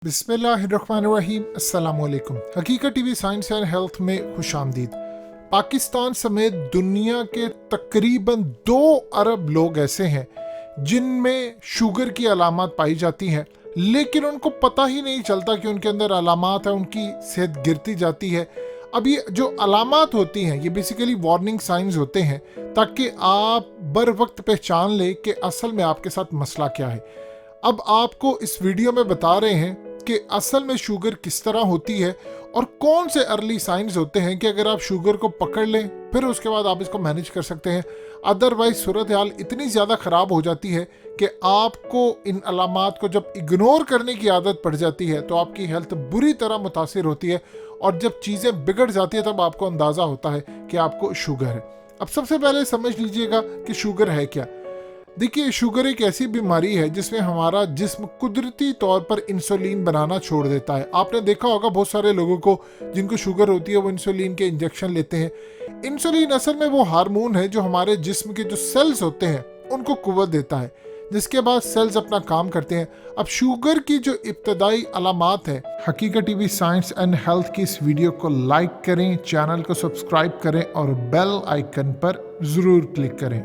बिस्मिल्लाहिर्रहमानिर्रहीम। अस्सलाम वालेकुम। हकीकत टीवी साइंस एंड हेल्थ में खुशामदीद। पाकिस्तान समेत दुनिया के तकरीबन 2 अरब लोग ऐसे हैं जिनमें शुगर की अलामत पाई जाती हैं, लेकिन उनको पता ही नहीं चलता कि उनके अंदर अलामत है, उनकी सेहत गिरती जाती है। अब ये जो अलामत होती हैं ये बेसिकली वार्निंग साइंस होते हैं, ताकि आप बर वक्त पहचान लें कि असल में आपके साथ मसला क्या है। अब आपको इस वीडियो में बता रहे हैं कि असल में शुगर किस तरह होती है और कौन से अर्ली साइंस होते हैं कि अगर आप शुगर को पकड़ लें फिर उसके बाद आप इसको मैनेज कर सकते हैं। अदरवाइज सूरत हाल इतनी ज़्यादा ख़राब हो जाती है कि आपको इन अलामात को जब इग्नोर करने की आदत पड़ जाती है तो आपकी हेल्थ बुरी तरह मुतासिर होती है, और जब चीज़ें बिगड़ जाती है तब आपको अंदाज़ा होता है कि आपको शुगर है। अब सबसे पहले समझ लीजिएगा कि शुगर है क्या। देखिए, शुगर एक ऐसी बीमारी है जिसमें हमारा जिस्म कुदरती तौर पर इंसुलिन बनाना छोड़ देता है। आपने देखा होगा बहुत सारे लोगों को जिनको शुगर होती है वो इंसुलिन के इंजेक्शन लेते हैं। इंसुलिन असल में वो हार्मोन है जो हमारे जिस्म के जो सेल्स होते हैं उनको कुव्वत देता है, जिसके बाद सेल्स अपना काम करते हैं। अब शुगर की जो इब्तदाई अलामात है, हकीकत टीवी साइंस एंड हेल्थ की इस वीडियो को लाइक करें, चैनल को सब्सक्राइब करें और बेल आइकन पर ज़रूर क्लिक करें।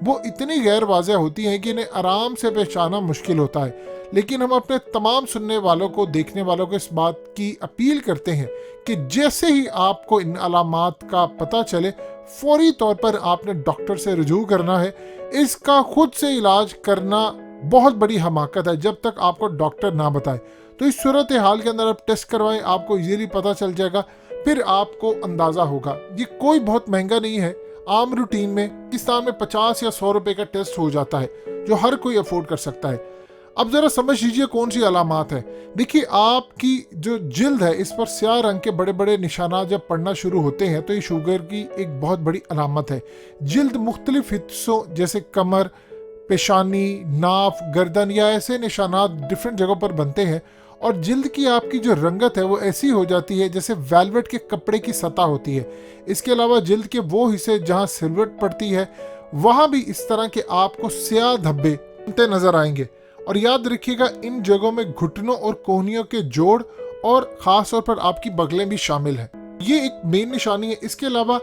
वो इतनी गैर वाज़ेह होती हैं कि इन्हें आराम से पहचाना मुश्किल होता है, लेकिन हम अपने तमाम सुनने वालों को, देखने वालों को इस बात की अपील करते हैं कि जैसे ही आपको इन अलामात का पता चले फौरी तौर पर आपने डॉक्टर से रुजू करना है। इसका खुद से इलाज करना बहुत बड़ी हमाकत है जब तक आपको डॉक्टर ना बताए। तो इस सूरत हाल के अंदर आप टेस्ट करवाएं, आपको इजीली पता चल जाएगा, फिर आपको अंदाज़ा होगा। ये कोई बहुत महंगा नहीं है, आम रूटीन में पाकिस्तान में 50 या 100 रुपए का टेस्ट हो जाता है जो हर कोई अफोर्ड कर सकता है। अब जरा समझ लीजिए कौन सी अलामात है। देखिए, आपकी जो जिल्द है इस पर स्याह रंग के बड़े बड़े निशानात जब पड़ना शुरू होते हैं तो ये शुगर की एक बहुत बड़ी अलामत है। जिल्द मुख्तलिफ हिस्सों जैसे कमर, पेशानी, नाफ, गर्दन या ऐसे निशानात डिफरेंट जगहों पर बनते हैं, और जिल्द की आपकी जो रंगत है वो ऐसी हो जाती है जैसे वेलवेट के कपड़े की सतह होती है। इसके अलावा जिल्द के वो हिस्से जहाँ सिलवट पड़ती है वहाँ भी इस तरह के आपको स्याह धब्बे बनते नजर आएंगे। और याद रखिएगा, इन जगहों में घुटनों और कोहनियों के जोड़ और ख़ास तौर पर आपकी बगलें भी शामिल हैं। ये एक मेन निशानी है। इसके अलावा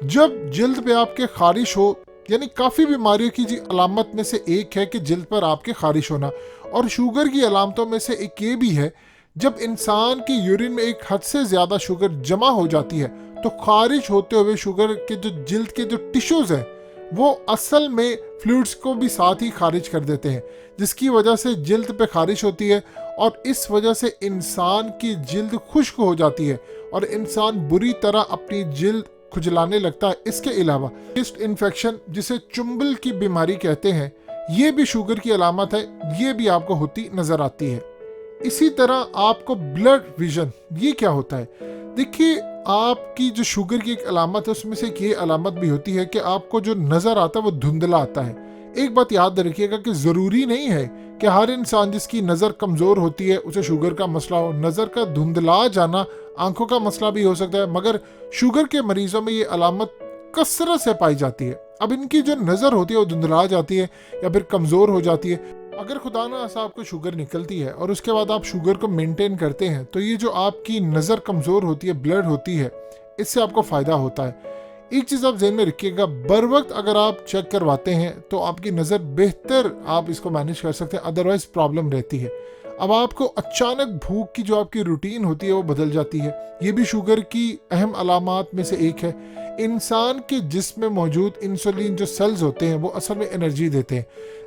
जब जिल्द पे आपके खारिश हो, यानी काफ़ी बीमारियों की जी अलामत में से एक है कि जिल्द पर आपके खारिश होना, और शुगर की अलामतों में से एक ये भी है जब इंसान की यूरिन में एक हद से ज़्यादा शुगर जमा हो जाती है तो खारिश होते हुए शुगर के जो जिल्द के जो टिश्यूज़ हैं वो असल में फ्लूइड्स को भी साथ ही खारिज कर देते हैं, जिसकी वजह से जिल्द पे खारिश होती है और इस वजह से इंसान की जिल्द खुश्क हो जाती है और इंसान बुरी तरह अपनी जिल्द खुजलाने लगता है। इसके अलावा ईस्ट इन्फेक्शन, जिसे चुंबल की बीमारी कहते हैं, ये भी शुगर की अलामत है, ये भी आपको होती नजर आती है। इसी तरह आपको ब्लड विजन, ये क्या होता है? देखिए, आपकी जो शुगर की एक अलामत है उसमें से एक ये अलामत भी होती है कि आपको जो नज़र आता है वो धुंधला आता है। एक बात याद रखिएगा कि ज़रूरी नहीं है कि हर इंसान जिसकी नज़र कमज़ोर होती है उसे शुगर का मसला हो। नज़र का धुंधला जाना आंखों का मसला भी हो सकता है, मगर शुगर के मरीजों में ये अलामत कसरत से पाई जाती है। अब इनकी जो नज़र होती है वो धुंधला जाती है या फिर कमज़ोर हो जाती है। अगर खुदा ना खास्ता आपको शुगर निकलती है और उसके बाद आप शुगर को मेंटेन करते हैं तो ये जो आपकी नज़र कमज़ोर होती है, ब्लड होती है, इससे आपको फ़ायदा होता है। एक चीज़ आप ज़हन में रखिएगा, बर वक्त अगर आप चेक करवाते हैं तो आपकी नज़र बेहतर आप इसको मैनेज कर सकते हैं, अदरवाइज प्रॉब्लम रहती है। अब आपको अचानक भूख की जो आपकी रूटीन होती है वो बदल जाती है, ये भी शुगर की अहम अलामात में से एक है। इंसान के जिस्म में मौजूद इंसुलिन जो सेल्स होते हैं वो असल में एनर्जी देते हैं।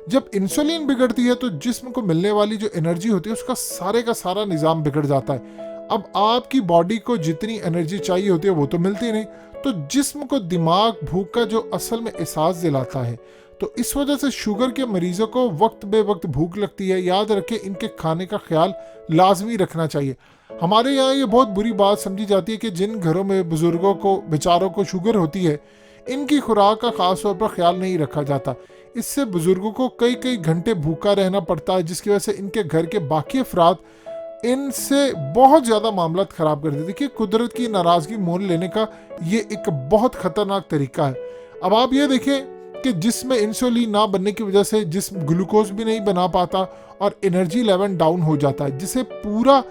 जब इंसुलिन बिगड़ती है तो जिस्म को मिलने वाली जो एनर्जी होती है उसका सारे का सारा निज़ाम बिगड़ जाता है। अब आपकी बॉडी को जितनी एनर्जी चाहिए होती है वो तो मिलती नहीं, तो जिस्म को दिमाग भूख का जो असल में एहसास दिलाता है। तो इस वजह से शुगर के मरीजों को वक्त बे वक्त भूख लगती है। याद रखें, इनके खाने का ख्याल लाजमी रखना चाहिए। हमारे यहाँ ये बहुत बुरी बात समझी जाती है कि जिन घरों में बुजुर्गों को, बेचारों को शुगर होती है, इनकी खुराक का खास तौर पर ख्याल नहीं रखा जाता। इससे बुजुर्गों को कई कई घंटे भूखा रहना पड़ता है, जिसकी वजह से इनके घर के बाकी अफराद इनसे बहुत ज़्यादा मामला ख़राब कर देते। देखिए, कुदरत की नाराज़गी मोल लेने का ये एक बहुत ख़तरनाक तरीका है। अब आप ये देखें कि जिसमें इंसुलिन ना बनने की वजह से जिस्म ग्लूकोज भी नहीं बना पाता और एनर्जी लेवल डाउन हो जाता है, जिसे पूरा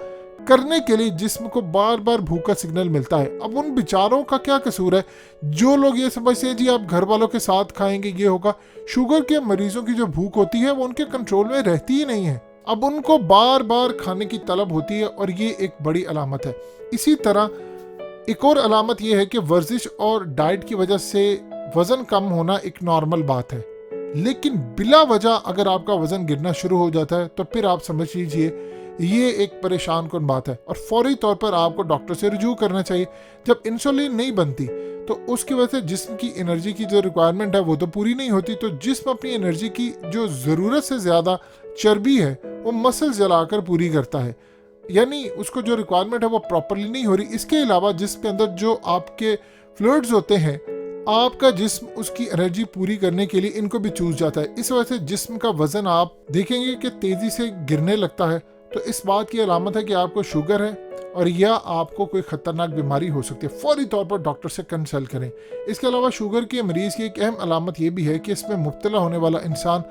करने के लिए जिस्म को बार बार भूख का सिग्नल मिलता है। अब उन बेचारों का क्या कसूर है जो लोग ये समझते हैं जी आप घर वालों के साथ खाएंगे ये होगा। शुगर के मरीजों की जो भूख होती है वो उनके कंट्रोल में रहती ही नहीं है, अब उनको बार बार खाने की तलब होती है और ये एक बड़ी अलामत है। इसी तरह एक और अलामत ये है कि वर्जिश और डाइट की वजह से वजन कम होना एक नॉर्मल बात है, लेकिन बिला वजह अगर आपका वजन गिरना शुरू हो जाता है तो फिर आप समझ लीजिए ये एक परेशान कुन बात है और फौरी तौर पर आपको डॉक्टर से रुजू करना चाहिए। जब इंसुलिन नहीं बनती तो उसकी वजह से जिस्म की एनर्जी की जो रिक्वायरमेंट है वो तो पूरी नहीं होती, तो जिस्म अपनी एनर्जी की जो ज़रूरत से ज़्यादा चर्बी है वो मसल जलाकर पूरी करता है, यानी उसको जो रिक्वायरमेंट है वो प्रॉपरली नहीं हो रही। इसके अलावा जिसके अंदर जो आपके फ्लूइड्स होते हैं, आपका जिस्म उसकी एनर्जी पूरी करने के लिए इनको भी चूस जाता है। इस वजह से जिस्म का वजन आप देखेंगे कि तेज़ी से गिरने लगता है, तो इस बात की अलामत है कि आपको शुगर है और या आपको कोई खतरनाक बीमारी हो सकती है। फौरी तौर पर डॉक्टर से कंसल्ट करें। इसके अलावा शुगर के मरीज़ की एक अहम अलामत यह भी है कि इसमें मुब्तला होने वाला इंसान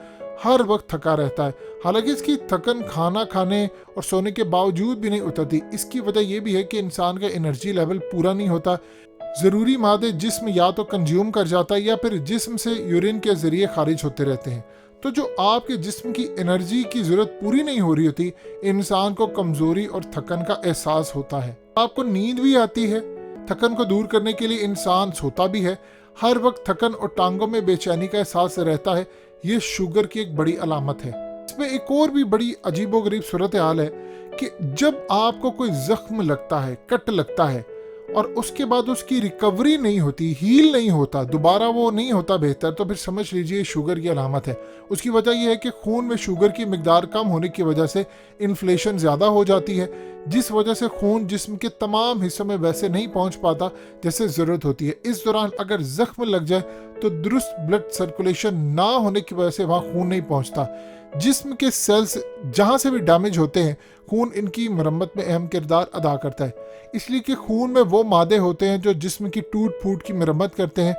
हर वक्त थका रहता है, हालांकि इसकी थकन खाना खाने और सोने के बावजूद भी नहीं उतरती। इसकी वजह यह भी है कि इंसान का एनर्जी लेवल पूरा नहीं होता, ज़रूरी मादे जिस्म या तो कंज्यूम कर जाता है या फिर जिस्म से यूरिन के ज़रिए खारिज होते रहते हैं। तो जो आपके जिस्म की एनर्जी की ज़रूरत पूरी नहीं हो रही होती, इंसान को कमज़ोरी और थकन का एहसास होता है। आपको नींद भी आती है, थकन को दूर करने के लिए इंसान सोता भी है, हर वक्त थकन और टांगों में बेचैनी का एहसास रहता है। ये शुगर की एक बड़ी अलामत है। इसमें एक और भी बड़ी अजीबोगरीब सूरत हाल है कि जब आपको कोई जख्म लगता है, कट लगता है और उसके बाद उसकी रिकवरी नहीं होती, हील नहीं होता, दोबारा वो नहीं होता बेहतर, तो फिर समझ लीजिए शुगर की अलामत है। उसकी वजह यह है कि खून में शुगर की मिकदार कम होने की वजह से इन्फ्लेशन ज़्यादा हो जाती है, जिस वजह से खून जिस्म के तमाम हिस्सों में वैसे नहीं पहुंच पाता जैसे ज़रूरत होती है। इस दौरान अगर जख्म लग जाए तो दुरुस्त ब्लड सर्कुलेशन ना होने की वजह से वहाँ खून नहीं पहुँचता। जिस्म के सेल्स जहाँ से भी डैमेज होते हैं, खून इनकी मरम्मत में अहम किरदार अदा करता है, इसलिए कि खून में वो मादे होते हैं जो जिस्म की टूट फूट की मरम्मत करते हैं।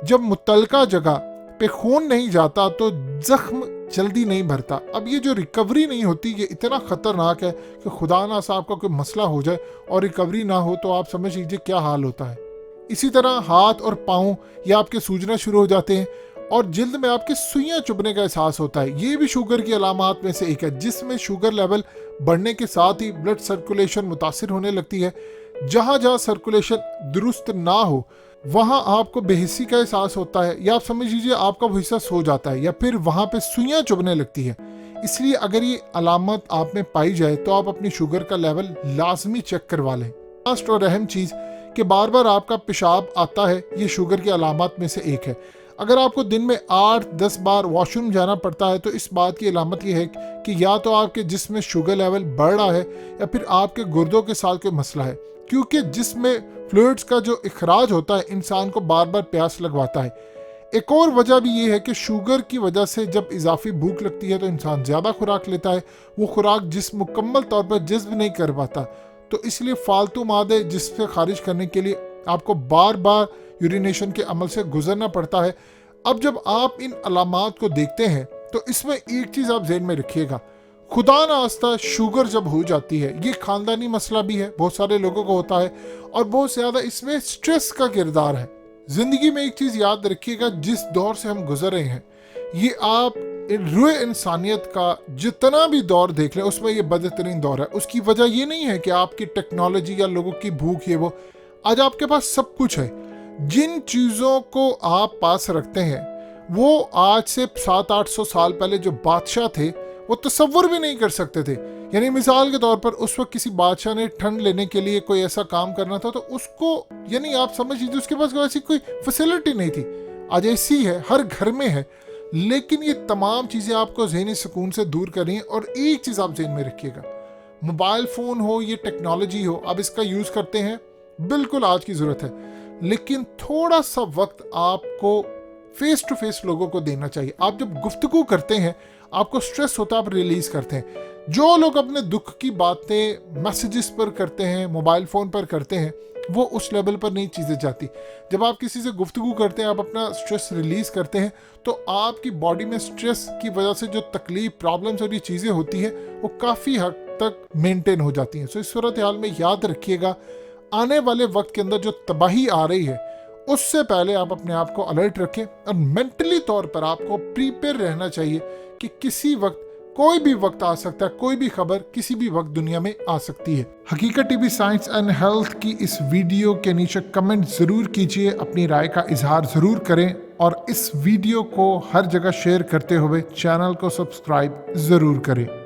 जब मुतलका जगह पे खून नहीं जाता तो जख्म जल्दी नहीं भरता। अब ये जो रिकवरी नहीं होती ये इतना ख़तरनाक है कि खुदा ना सा आपका कोई मसला हो जाए और रिकवरी ना हो तो आप समझ लीजिए क्या हाल होता है। इसी तरह हाथ और पाँव ये आपके सूजना शुरू हो जाते हैं और जिल्द में आपके सुइयां चुभने का एहसास होता है। ये भी शुगर की अलामात में से एक है, जिसमें शुगर लेवल बढ़ने के साथ ही ब्लड सर्कुलेशन मुतासिर होने लगती है। जहाँ जहाँ सर्कुलेशन दुरुस्त ना हो वहाँ आपको बेहिस्सी का एहसास होता है, या आप समझ लीजिए आपका वो हिस्सा सो जाता है, या फिर वहाँ पे सुइयां चुभने लगती है। इसलिए अगर ये अलामत आप में पाई जाए तो आप अपनी शुगर का लेवल लाजमी चेक करवा लें। लास्ट और अहम चीज़ कि बार बार आपका पेशाब आता है, ये शुगर की अलामत में से एक है। अगर आपको दिन में 8-10 बार वॉशरूम जाना पड़ता है तो इस बात की अलामत यह है कि या तो आपके जिस्म में शुगर लेवल बढ़ रहा है या फिर आपके गुर्दों के साथ कोई मसला है, क्योंकि जिस्म में फ्लूइड्स का जो इखराज होता है इंसान को बार बार प्यास लगवाता है। एक और वजह भी ये है कि शुगर की वजह से जब इजाफी भूख लगती है तो इंसान ज़्यादा खुराक लेता है, वो खुराक जिस्म मुकम्मल तौर पर जज्ब नहीं कर पाता, तो इसलिए फालतू मादे जिस्म से खारिज करने के लिए आपको बार बार यूरिनेशन के अमल से गुजरना पड़ता है। अब जब आप इन अलामात को देखते हैं तो इसमें एक चीज़ आप ज़हन में रखिएगा, खुदा ना आस्ता शुगर जब हो जाती है ये खानदानी मसला भी है, बहुत सारे लोगों को होता है और बहुत ज़्यादा इसमें स्ट्रेस का किरदार है। ज़िंदगी में एक चीज़ याद रखिएगा, जिस दौर से हम गुजर रहे हैं ये आप रूए इंसानियत का जितना भी दौर देख लें उसमें ये बदतरीन दौर है। उसकी वजह ये नहीं है कि आपकी टेक्नोलॉजी या लोगों की भूख ये वो, आज आपके पास सब कुछ है। जिन चीज़ों को आप पास रखते हैं वो आज से 700-800 साल पहले जो बादशाह थे वो तसव्वुर भी नहीं कर सकते थे। यानी मिसाल के तौर पर उस वक्त किसी बादशाह ने ठंड लेने के लिए कोई ऐसा काम करना था तो उसको यानी आप समझ लीजिए उसके पास ऐसी कोई फैसिलिटी नहीं थी। आज ऐसी है, हर घर में है, लेकिन ये तमाम चीज़ें आपको ज़हनी सुकून से दूर कर रही हैं। और एक चीज़ आप ज़हन में रखिएगा, मोबाइल फ़ोन हो, ये टेक्नोलॉजी हो, आप इसका यूज़ करते हैं, बिल्कुल आज की ज़रूरत है, लेकिन थोड़ा सा वक्त आपको फेस टू फेस लोगों को देना चाहिए। आप जब गुफ्तगू करते हैं आपको स्ट्रेस होता है, आप रिलीज करते हैं। जो लोग अपने दुख की बातें मैसेजेस पर करते हैं, मोबाइल फ़ोन पर करते हैं, वो उस लेवल पर नहीं चीज़ें जाती। जब आप किसी से गुफ्तगू करते हैं, आप अपना स्ट्रेस रिलीज़ करते हैं, तो आपकी बॉडी में स्ट्रेस की वजह से जो तकलीफ, प्रॉब्लम्स और ये चीज़ें होती हैं वो काफ़ी हद तक मेंटेन हो जाती हैं। सो इस सूरत हाल में याद रखिएगा, आने वाले वक्त के अंदर जो तबाही आ रही है उससे पहले आप अपने आप को अलर्ट रखें और मेंटली तौर पर आपको प्रिपेयर रहना चाहिए कि किसी वक्त, कोई भी वक्त आ सकता है, कोई भी खबर किसी भी वक्त दुनिया में आ सकती है। हकीकत टीवी साइंस एंड हेल्थ की इस वीडियो के नीचे कमेंट जरूर कीजिए, अपनी राय का इजहार जरूर करें और इस वीडियो को हर जगह शेयर करते हुए चैनल को सब्सक्राइब जरूर करें।